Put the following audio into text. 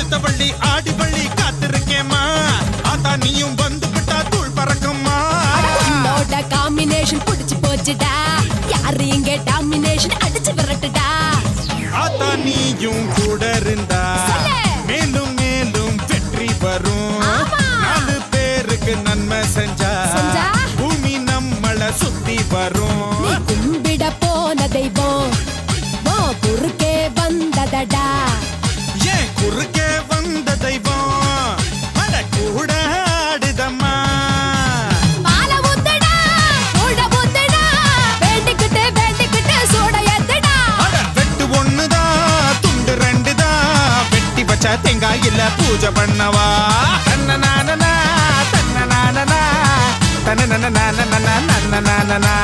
அடுத்தவள்ளி ஆடிவள்ளி காத்திருக்கேம்மா ஆத்தா நீயும் வந்து விட்டா தூள் பறக்கும்மா உன்னோட காம்பினேஷன் புடிச்சு போச்சுடா யாரு இங்க டாமினேஷன் அடிச்சு விரட்டுடா ஆத்தா நீயும் கூட இருந்தா மேலும் மேலும் வெற்றி வரும் நாலு பேருக்கு நன்மை செஞ்சா பூமி நம்மள சுத்தி வரும் கும்பிட போன தெய்வம் குறுக்கே வந்ததடா ஏன் குறுக்கே வந்த தெய்வம் அட கூட ஆடுதம்மா மாலை ஊத்துடா கூட ஊத்துடா வேண்டிக்கிட்டு வேண்டிக்கிட்டு சூட ஏத்துடா அட வெட்டு ஒண்ணுதான் துண்டு ரெண்டுதான் வெட்டி வச்ச தேங்காயில பூஜை பண்ணவா தன்ன நானனா தன்ன நானனா தன்ன நானனா நன்ன நானனா